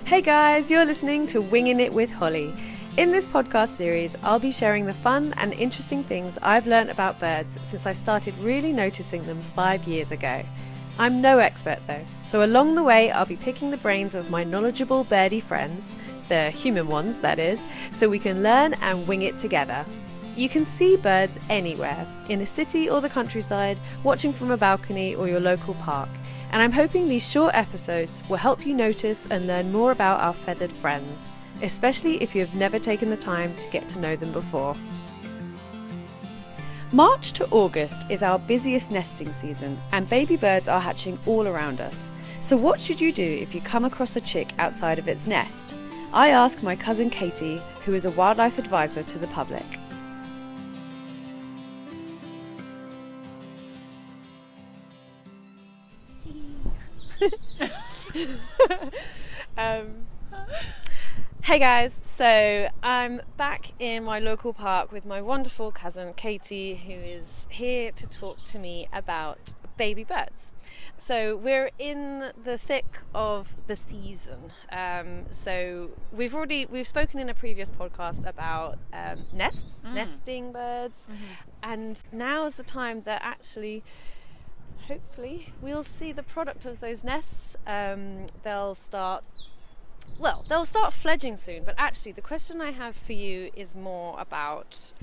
Hey guys, you're listening to Wingin' It with Holly. In this podcast series, I'll be sharing the fun and interesting things I've learnt about birds since I started really noticing them 5 years ago. I'm no expert though, so along the way I'll be picking the brains of my knowledgeable birdie friends, the human ones that is, so we can learn and wing it together. You can see birds anywhere, in a city or the countryside, watching from a balcony or your local park. And I'm hoping these short episodes will help you notice and learn more about our feathered friends, especially if you have never taken the time to get to know them before. March to August is our busiest nesting season, and baby birds are hatching all around us. So what should you do if you come across a chick outside of its nest? I ask my cousin Katie, who is a wildlife advisor to the public. Hey guys, so I'm back in my local park with my wonderful cousin Katie, who is here to talk to me about baby birds. So we're in the thick of the season. So we've spoken in a previous podcast about nesting birds, and now is the time that actually hopefully we'll see the product of those nests. They'll start fledging soon, but actually the question I have for you is more about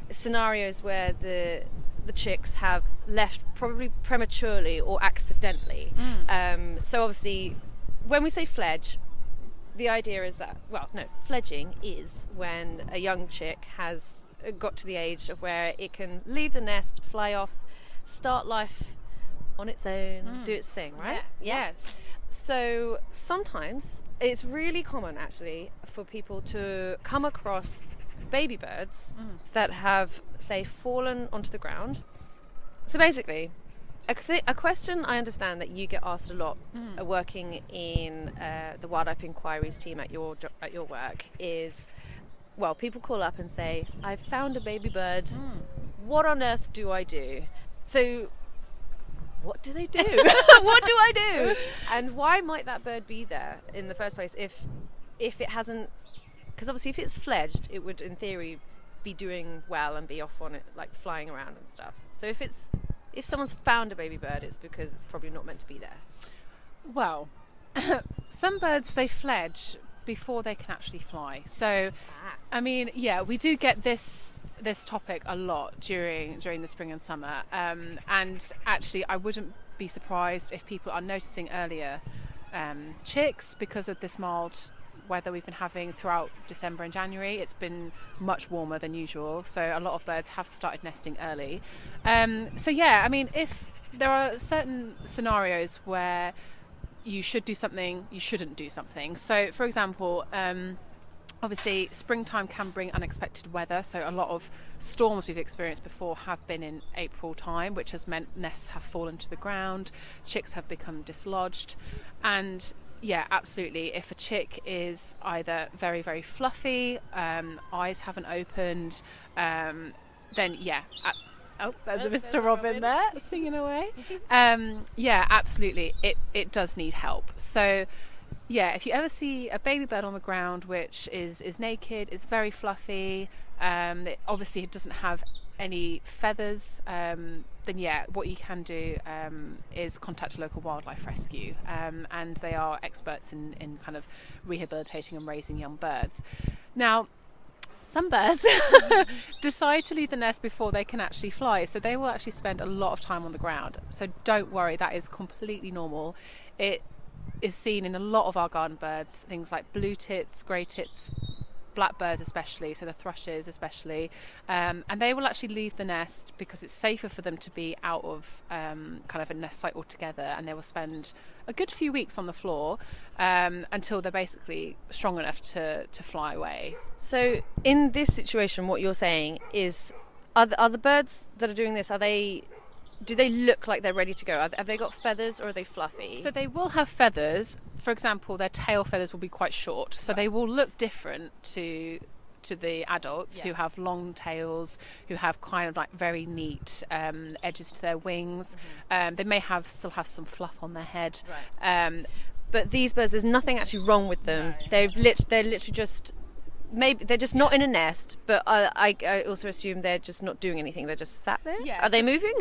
scenarios where the chicks have left probably prematurely or accidentally. So obviously when we say fledge, the idea is that, fledging is when a young chick has got to the age of where it can leave the nest, fly off, start life on its own, do its thing, right? Yeah. So sometimes it's really common actually for people to come across baby birds that have, say, fallen onto the ground. So basically, a question I understand that you get asked a lot working in the wildlife inquiries team at your work is, well, people call up and say, I've found a baby bird, what on earth do I do? So what do they do? What do I do? And why might that bird be there in the first place if it hasn't? Because obviously if it's fledged, it would in theory be doing well and be off on it, like flying around and stuff. So if someone's found a baby bird, it's because it's probably not meant to be there. Well, some birds, they fledge before they can actually fly. So I mean, yeah, we do get this topic a lot during the spring and summer, and actually I wouldn't be surprised if people are noticing earlier chicks because of this mild weather we've been having throughout December and January. It's been much warmer than usual, so a lot of birds have started nesting early. So yeah, I mean, if there are certain scenarios where you should do something, you shouldn't do something. So for example, obviously, springtime can bring unexpected weather, so a lot of storms we've experienced before have been in April time, which has meant nests have fallen to the ground, chicks have become dislodged, and yeah, absolutely, if a chick is either very, very fluffy, eyes haven't opened, then yeah... there's a Mr. Robin there singing away. Yeah, absolutely, it does need help. So yeah, if you ever see a baby bird on the ground which is naked, is very fluffy, obviously it doesn't have any feathers, then yeah, what you can do is contact a local wildlife rescue, and they are experts in kind of rehabilitating and raising young birds. Now, some birds decide to leave the nest before they can actually fly, so they will actually spend a lot of time on the ground. So don't worry, that is completely normal. It is seen in a lot of our garden birds, things like blue tits, grey tits, blackbirds especially, so the thrushes especially, and they will actually leave the nest because it's safer for them to be out of kind of a nest site altogether, and they will spend a good few weeks on the floor until they're basically strong enough to fly away. So in this situation, what you're saying is, are the birds that are doing this, do they look like they're ready to go? Have they got feathers or are they fluffy? So they will have feathers. For example, their tail feathers will be quite short, so they will look different to the adults who have long tails, who have kind of like very neat edges to their wings. They may still have some fluff on their head. But these birds, there's nothing actually wrong with them. No. They're literally just, maybe they're just not in a nest, but I also assume they're just not doing anything. They're just sat there. Yeah, Are they moving?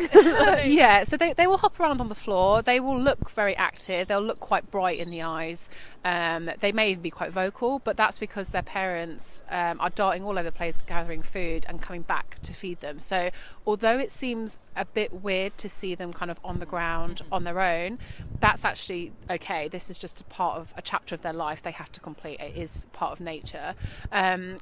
Yeah, so they will hop around on the floor. They will look very active. They'll look quite bright in the eyes. They may even be quite vocal, but that's because their parents are darting all over the place, gathering food and coming back to feed them. So although it seems a bit weird to see them kind of on the ground on their own, that's actually okay. This is just a part of a chapter of their life they have to complete. It is part of nature.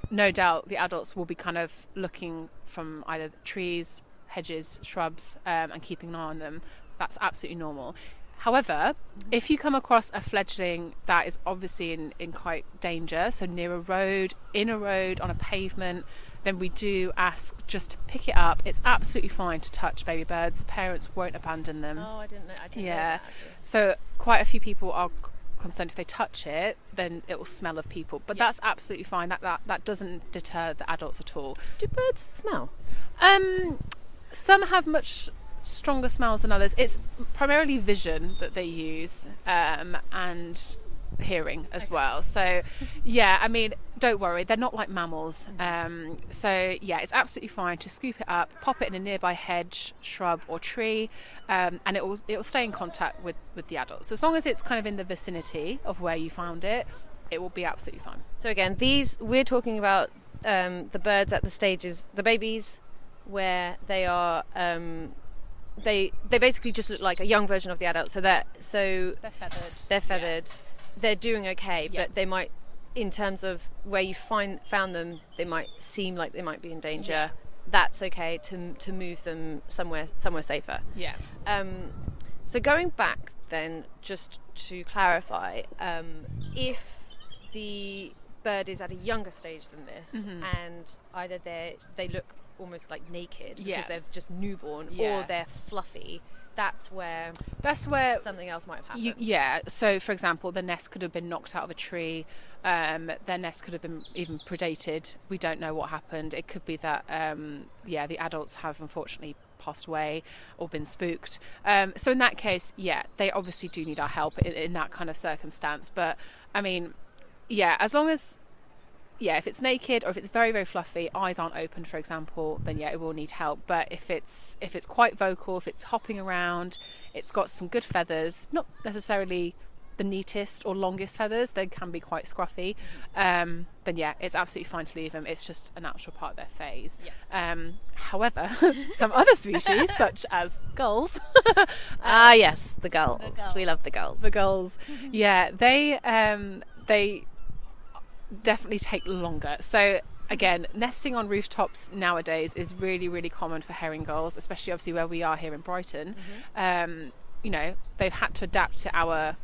No doubt the adults will be kind of looking from either trees, hedges, shrubs, and keeping an eye on them. That's absolutely normal. However, if you come across a fledgling that is obviously in quite danger, so near a road, in a road, on a pavement, then we do ask just to pick it up. It's absolutely fine to touch baby birds. The parents won't abandon them. Oh, I didn't know. Know Yeah. that, actually. So quite a few people are concerned if they touch it, then it will smell of people. But that's absolutely fine. That doesn't deter the adults at all. Do birds smell? Some have much stronger smells than others. It's primarily vision that they use, and hearing as well. So yeah, I mean, don't worry, they're not like mammals. So yeah, it's absolutely fine to scoop it up, pop it in a nearby hedge, shrub or tree, and it will stay in contact with the adults. So as long as it's kind of in the vicinity of where you found it, it will be absolutely fine. So again, we're talking about the birds at the stages, the babies, where they are they basically just look like a young version of the adult. So they're feathered. They're doing okay, but they might, in terms of where you found them, they might seem like they might be in danger. Yeah. That's okay to move them somewhere safer. Yeah. So going back then, just to clarify, if the bird is at a younger stage than this, and either they look almost like naked because they're just newborn, or they're fluffy, that's where something else might have happened. So for example, the nest could have been knocked out of a tree, their nest could have been even predated. We don't know what happened. It could be that the adults have unfortunately passed away or been spooked. So in that case, they obviously do need our help in that kind of circumstance. But I mean, as long as if it's naked or if it's very, very fluffy, eyes aren't open, for example, then it will need help. But if it's quite vocal, if it's hopping around, it's got some good feathers, not necessarily the neatest or longest feathers, they can be quite scruffy, then it's absolutely fine to leave them. It's just a natural part of their phase. Yes. However, some other species, such as gulls, yes, the gulls. We love the gulls. The gulls, they definitely take longer. So again, nesting on rooftops nowadays is really, really common for herring gulls, especially obviously where we are here in Brighton. They've had to adapt to our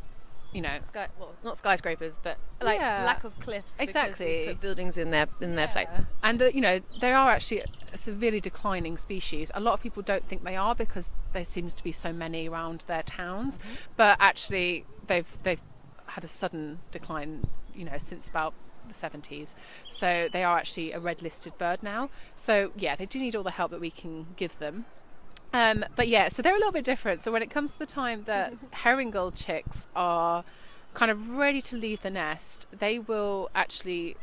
not skyscrapers, but lack of cliffs. Exactly. Because we put buildings in their place. And they are actually a severely declining species. A lot of people don't think they are because there seems to be so many around their towns, but actually they've had a sudden decline, since about the 70s. So they are actually a red listed bird now. So they do need all the help that we can give them. So they're a little bit different. So when it comes to the time that herring gull chicks are kind of ready to leave the nest, they will actually,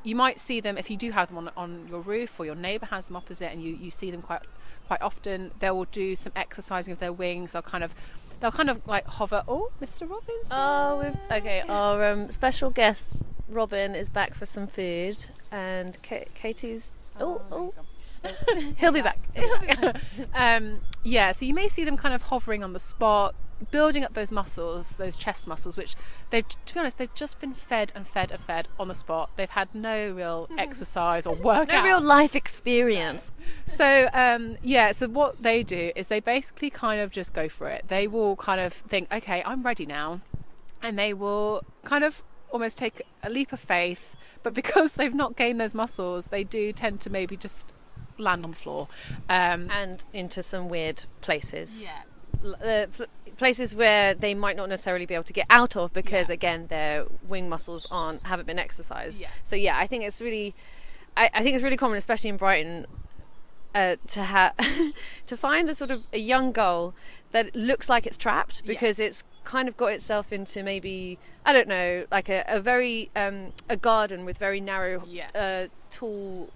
you might see them if you do have them on your roof, or your neighbour has them opposite and you see them quite often. They will do some exercising of their wings. They'll kind of like hover. Oh, Mr. Robin's back. Our special guest Robin is back for some food, and Katie's he'll be back. So you may see them kind of hovering on the spot, building up those muscles, those chest muscles, which they've just been fed on the spot. They've had no real exercise or workout. No real life experience. So so what they do is they basically kind of just go for it. They will kind of think, okay, I'm ready now, and they will kind of almost take a leap of faith, but because they've not gained those muscles, they do tend to maybe just land on the floor and into some weird places. Places where they might not necessarily be able to get out of because again their wing muscles haven't been exercised. So I think it's really common, especially in Brighton, to find a sort of a young gull that looks like it's trapped because it's kind of got itself into maybe, I don't know, like a very a garden with very narrow tall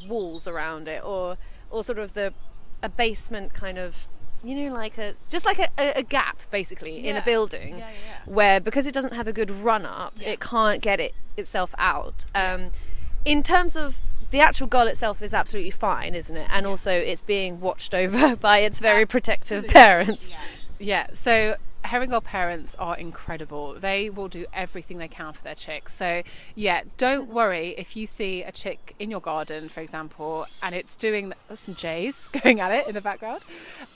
walls around it, or sort of a basement kind of, like a gap basically in a building where, because it doesn't have a good run up, it can't get itself out. In terms of the actual gull itself is absolutely fine, isn't it? And also it's being watched over by its very protective parents. So herring gull parents are incredible. They will do everything they can for their chicks. So don't worry if you see a chick in your garden, for example, and it's doing some jays going at it in the background.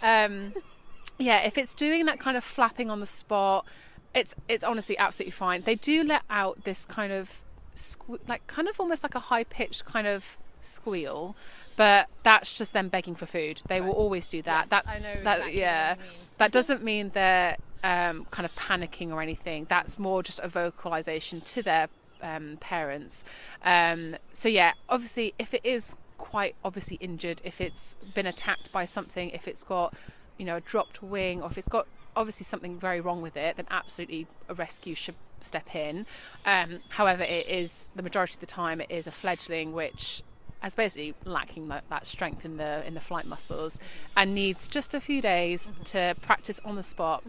If it's doing that kind of flapping on the spot, it's honestly absolutely fine. They do let out this kind of kind of almost like a high-pitched kind of squeal, but that's just them begging for food. They will always do that. Yes, I know exactly what you mean. That doesn't mean they're kind of panicking or anything. That's more just a vocalization to their parents. Obviously, if it is quite obviously injured, if it's been attacked by something, if it's got a dropped wing, or if it's got obviously something very wrong with it, then absolutely a rescue should step in. However, it is, the majority of the time, it is a fledgling which is basically lacking that strength in the flight muscles and needs just a few days to practice on the spot.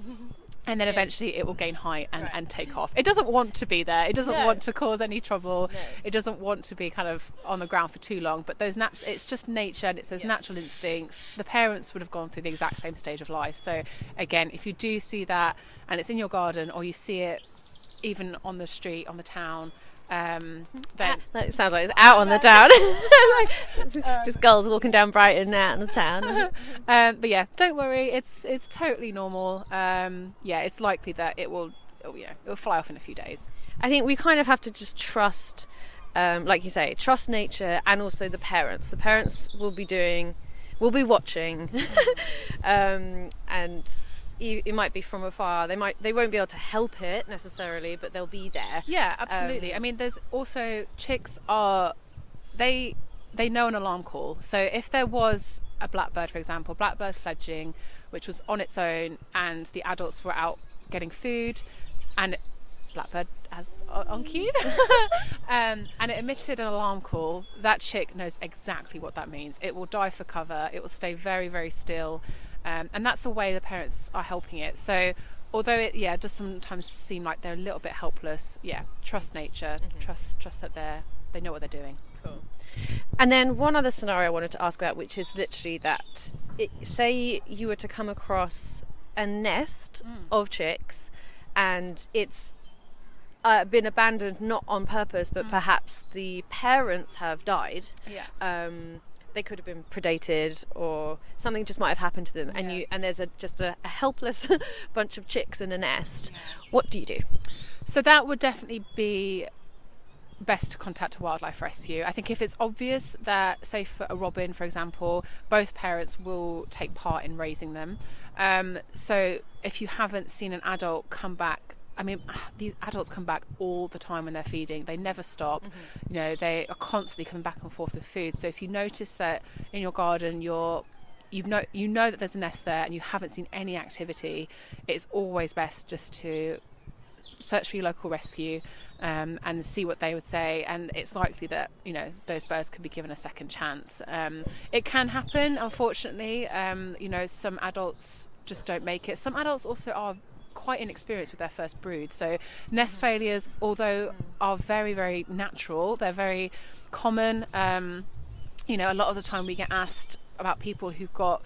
And then eventually it will gain height and take off. It doesn't want to be there. It doesn't want to cause any trouble. No. It doesn't want to be kind of on the ground for too long. But it's just nature, and it's those natural instincts. The parents would have gone through the exact same stage of life. So again, if you do see that and it's in your garden, or you see it even on the street, on the town, then it sounds like it's out on the town. Just gulls walking down Brighton out on the town. But don't worry, it's totally normal. It's likely that it'll fly off in a few days. I think we kind of have to just trust, like you say, trust nature, and also the parents. The parents will be watching, and it might be from afar. They won't be able to help it necessarily, but they'll be there. Yeah, absolutely. I mean, there's also chicks they know an alarm call. So if there was a blackbird, for example, blackbird fledgling, which was on its own, and the adults were out getting food, and blackbird as on cue, and it emitted an alarm call, that chick knows exactly what that means. It will dive for cover. It will stay very, very still. And that's the way the parents are helping it. So although it does sometimes seem like they're a little bit helpless, trust nature, trust that they know what they're doing. Cool. And then one other scenario I wanted to ask about, which is literally that, say you were to come across a nest of chicks and it's been abandoned not on purpose, but perhaps the parents have died. They could have been predated, or something just might have happened to them, and there's just a helpless bunch of chicks in a nest. What do you do? So that would definitely be best to contact a wildlife rescue. I think if it's obvious that, say for a robin, for example, both parents will take part in raising them. So if you haven't seen an adult come back, I mean, these adults come back all the time when they're feeding. They never stop. They are constantly coming back and forth with food. So if you notice that in your garden you know that there's a nest there and you haven't seen any activity, it's always best just to search for your local rescue and see what they would say. And it's likely that those birds could be given a second chance. It can happen, unfortunately. Some adults just don't make it. Some adults also are quite inexperienced with their first brood, so nest failures, although are very, very natural, they're very common. A lot of the time we get asked about people who've got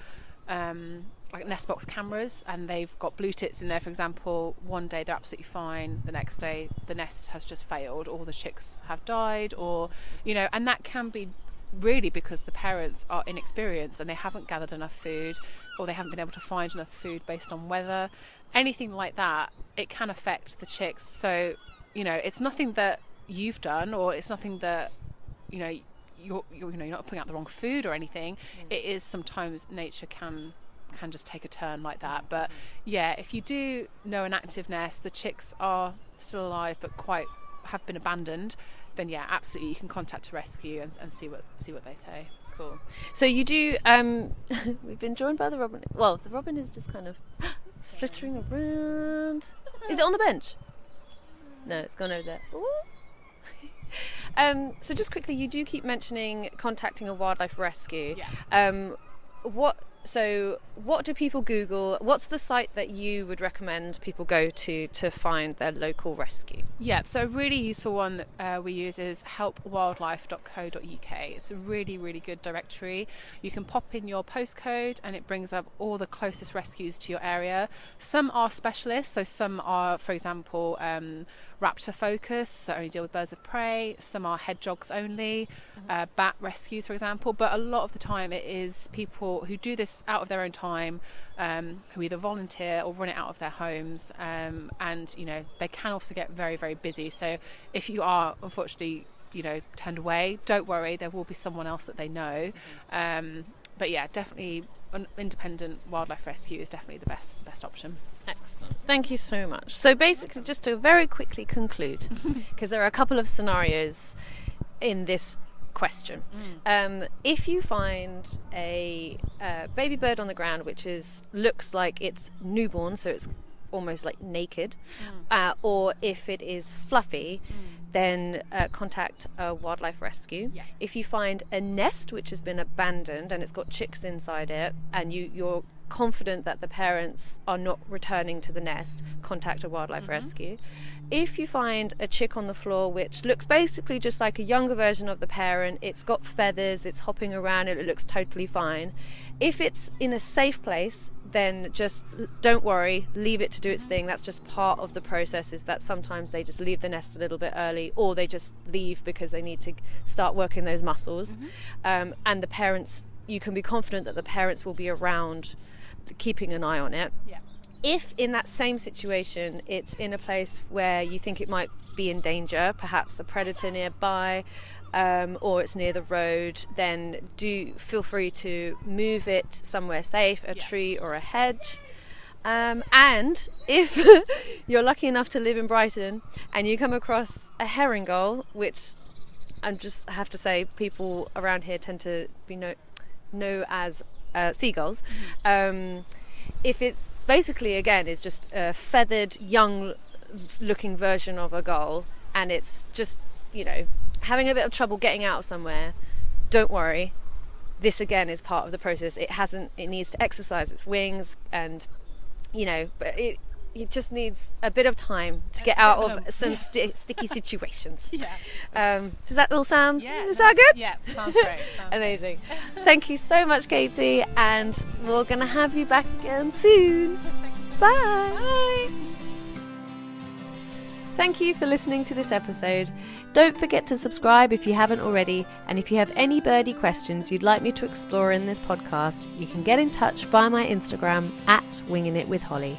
like nest box cameras and they've got blue tits in there, for example. One day they're absolutely fine, the next day the nest has just failed, or the chicks have died, or and that can be really because the parents are inexperienced and they haven't gathered enough food, or they haven't been able to find enough food based on weather. Anything like that, it can affect the chicks. So it's nothing that you've done, or it's nothing that you're not putting out the wrong food or anything. It is sometimes nature can just take a turn like that. But if you do know an active nest, the chicks are still alive but have been abandoned, then absolutely you can contact a rescue and see what they say. Cool. So you do, we've been joined by the robin. Well, the robin is just kind of flittering around. Is it on the bench? No, it's gone over there. So just quickly, you do keep mentioning contacting a wildlife rescue. Yeah. What do people Google? What's the site that you would recommend people go to find their local rescue? Yeah, so a really useful one that we use is helpwildlife.co.uk. It's a really, really good directory. You can pop in your postcode and it brings up all the closest rescues to your area. Some are specialists, so some are, for example, raptor focus, so only deal with birds of prey. Some are hedgehogs only, bat rescues, for example. But a lot of the time it is people who do this out of their own time, who either volunteer or run it out of their homes, and they can also get very, very busy. So if you are unfortunately turned away, don't worry, there will be someone else that they know. But yeah, definitely an independent wildlife rescue is definitely the best option. Excellent. Thank you so much. So basically, just to very quickly conclude, because there are a couple of scenarios in this question. If you find a baby bird on the ground which looks like it's newborn, so it's almost like naked, or if it is fluffy, then contact a wildlife rescue. Yeah. If you find a nest which has been abandoned and it's got chicks inside it, and you're confident that the parents are not returning to the nest, contact a wildlife rescue. If you find a chick on the floor which looks basically just like a younger version of the parent, it's got feathers, it's hopping around, it looks totally fine. If it's in a safe place, then just don't worry, leave it to do its thing. That's just part of the process, is that sometimes they just leave the nest a little bit early, or they just leave because they need to start working those muscles. And the parents, you can be confident that the parents will be around keeping an eye on it. Yeah. If in that same situation it's in a place where you think it might be in danger, perhaps a predator nearby, or it's near the road, then do feel free to move it somewhere safe, a tree or a hedge. And if you're lucky enough to live in Brighton and you come across a herring gull, which I have to say people around here tend to be know as seagulls, if it basically again is just a feathered young looking version of a gull and it's just having a bit of trouble getting out of somewhere, don't worry, this again is part of the process. It needs to exercise its wings, and but it just needs a bit of time to get out of some sticky situations. Does that all sound good? Yeah, sounds great. Amazing. Thank you so much, Katie, and we're going to have you back again soon. Bye. Thank you for listening to this episode. Don't forget to subscribe if you haven't already, and if you have any birdie questions you'd like me to explore in this podcast, you can get in touch via my Instagram @WingingItWithHolly.